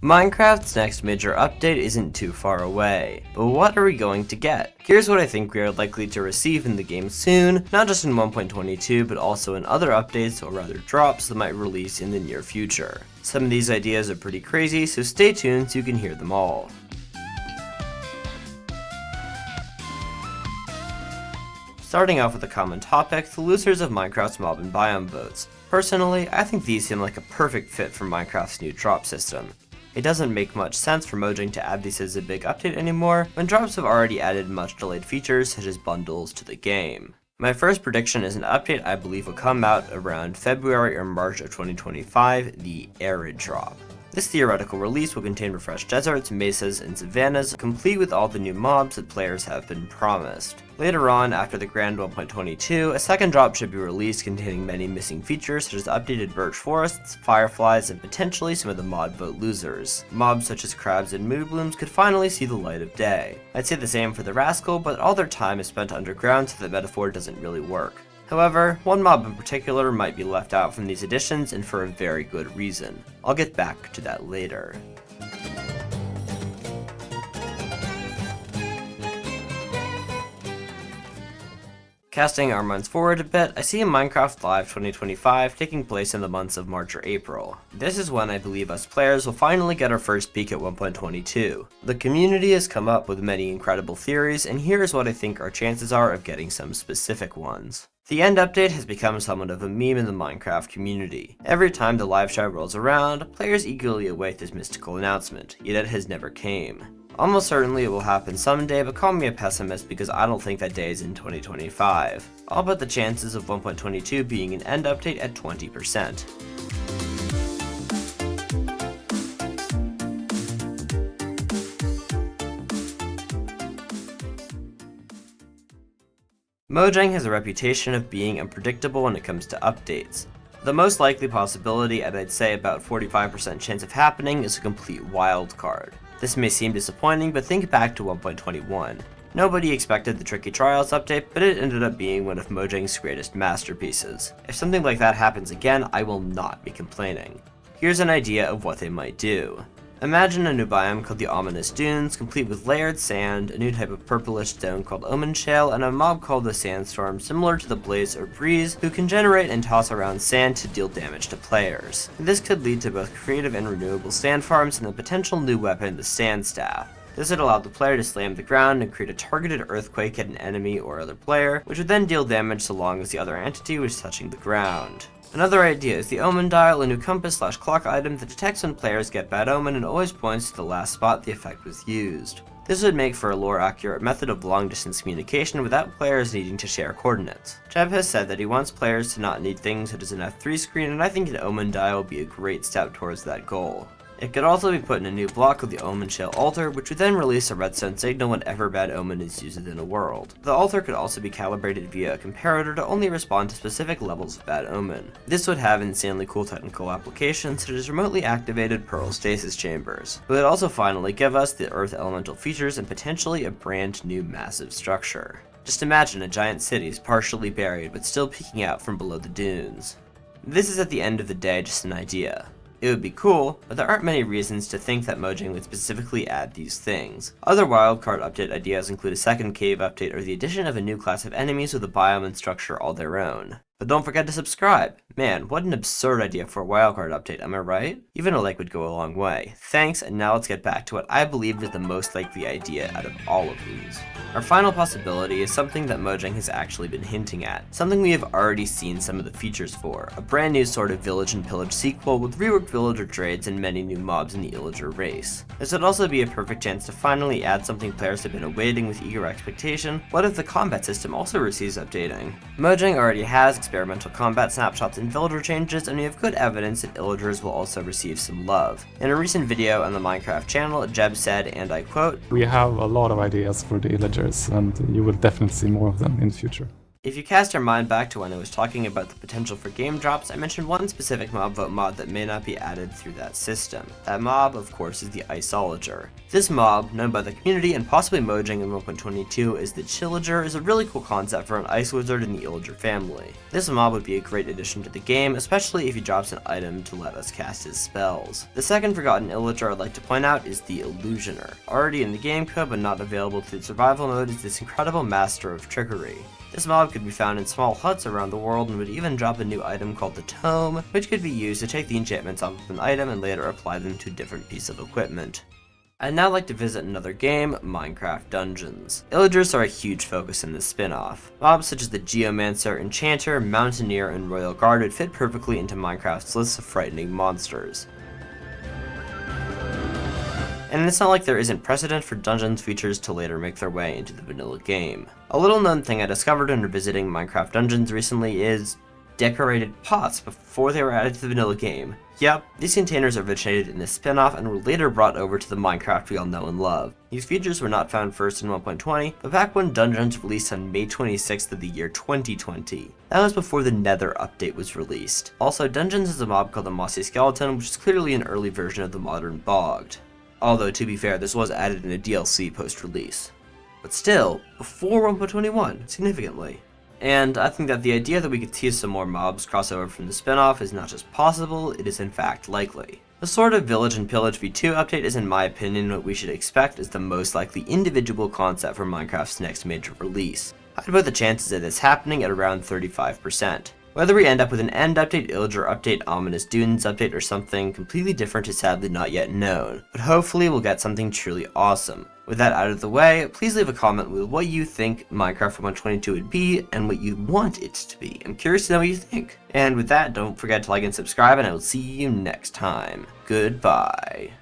Minecraft's next major update isn't too far away, but what are we going to get? Here's what I think we are likely to receive in the game soon, not just in 1.22 but also in other updates or rather drops that might release in the near future. Some of these ideas are pretty crazy, so stay tuned so you can hear them all. Starting off with a common topic, the losers of Minecraft's mob and biome votes. Personally, I think these seem like a perfect fit for Minecraft's new drop system. It doesn't make much sense for Mojang to add these as a big update anymore, when drops have already added much delayed features such as bundles to the game. My first prediction is an update I believe will come out around February or March of 2025, the Arid drop. This theoretical release will contain refreshed deserts, mesas, and savannas, complete with all the new mobs that players have been promised. Later on, after the Grand 1.22, a second drop should be released containing many missing features such as updated birch forests, fireflies, and potentially some of the mod vote losers. Mobs such as crabs and mood blooms could finally see the light of day. I'd say the same for the Rascal, but all their time is spent underground so that metaphor doesn't really work. However, one mob in particular might be left out from these additions, and for a very good reason. I'll get back to that later. Casting our minds forward a bit, I see a Minecraft Live 2025 taking place in the months of March or April. This is when I believe us players will finally get our first peek at 1.22. The community has come up with many incredible theories, and here is what I think our chances are of getting some specific ones. The end update has become somewhat of a meme in the Minecraft community. Every time the live show rolls around, players eagerly await this mystical announcement, yet it has never came. Almost certainly it will happen someday, but call me a pessimist because I don't think that day is in 2025. I'll bet the chances of 1.22 being an end update at 20%. Mojang has a reputation of being unpredictable when it comes to updates. The most likely possibility, and I'd say about 45% chance of happening, is a complete wild card. This may seem disappointing, but think back to 1.21. Nobody expected the Tricky Trials update, but it ended up being one of Mojang's greatest masterpieces. If something like that happens again, I will not be complaining. Here's an idea of what they might do. Imagine a new biome called the Ominous Dunes, complete with layered sand, a new type of purplish stone called Omen Shale, and a mob called the Sandstorm similar to the Blaze or Breeze, who can generate and toss around sand to deal damage to players. This could lead to both creative and renewable sand farms and the potential new weapon, the Sand Staff. This would allow the player to slam the ground and create a targeted earthquake at an enemy or other player, which would then deal damage so long as the other entity was touching the ground. Another idea is the Omen Dial, a new compass/clock item that detects when players get bad omen and always points to the last spot the effect was used. This would make for a lore-accurate method of long-distance communication without players needing to share coordinates. Jeb has said that he wants players to not need things such as an F3 screen, and I think an Omen Dial would be a great step towards that goal. It could also be put in a new block with the Omen Shell Altar, which would then release a redstone signal whenever bad omen is used within a world. The altar could also be calibrated via a comparator to only respond to specific levels of bad omen. This would have insanely cool technical applications such as remotely activated Pearl Stasis Chambers. It would also finally give us the Earth Elemental features and potentially a brand new massive structure. Just imagine a giant city is partially buried but still peeking out from below the dunes. This is at the end of the day just an idea. It would be cool, but there aren't many reasons to think that Mojang would specifically add these things. Other wildcard update ideas include a second cave update or the addition of a new class of enemies with a biome and structure all their own. But don't forget to subscribe! Man, what an absurd idea for a wildcard update, am I right? Even a like would go a long way. Thanks, and now let's get back to what I believe is the most likely idea out of all of these. Our final possibility is something that Mojang has actually been hinting at, something we have already seen some of the features for, a brand new sort of Village and Pillage sequel with reworked villager trades and many new mobs in the illager race. This would also be a perfect chance to finally add something players have been awaiting with eager expectation. What if the combat system also receives updating? Mojang already has experimental combat snapshots and villager changes, and we have good evidence that illagers will also receive some love. In a recent video on the Minecraft channel, Jeb said, and I quote, "We have a lot of ideas for the illagers, and you will definitely see more of them in the future." If you cast your mind back to when I was talking about the potential for game drops, I mentioned one specific mob vote mod that may not be added through that system. That mob, of course, is the illager. This mob, known by the community and possibly Mojang in 1.22 as the illager, is a really cool concept for an ice wizard in the illager family. This mob would be a great addition to the game, especially if he drops an item to let us cast his spells. The second forgotten illager I'd like to point out is the illusioner. Already in the game code but not available through the survival mode is this incredible master of trickery. This mob could be found in small huts around the world and would even drop a new item called the Tome, which could be used to take the enchantments off of an item and later apply them to a different piece of equipment. I'd now like to visit another game, Minecraft Dungeons. Illagers are a huge focus in this spin-off. Mobs such as the Geomancer, Enchanter, Mountaineer, and Royal Guard would fit perfectly into Minecraft's list of frightening monsters. And it's not like there isn't precedent for Dungeons features to later make their way into the vanilla game. A little known thing I discovered when revisiting Minecraft Dungeons recently is decorated pots before they were added to the vanilla game. Yep, these containers originated in this spin-off and were later brought over to the Minecraft we all know and love. These features were not found first in 1.20, but back when Dungeons released on May 26th of the year 2020. That was before the Nether update was released. Also, Dungeons has a mob called the Mossy Skeleton, which is clearly an early version of the modern Bogged. Although, to be fair, this was added in a DLC post-release. But still, before 1.21, significantly. And I think that the idea that we could see some more mobs cross over from the spin-off is not just possible, it is in fact likely. The sort of Village and Pillage v2 update is in my opinion what we should expect as the most likely individual concept for Minecraft's next major release. I'd put the chances of this happening at around 35%. Whether we end up with an End update, Illager update, Ominous Dunes update, or something completely different is sadly not yet known, but hopefully we'll get something truly awesome. With that out of the way, please leave a comment with what you think Minecraft 1.22 would be, and what you want it to be. I'm curious to know what you think. And with that, don't forget to like and subscribe, and I will see you next time. Goodbye.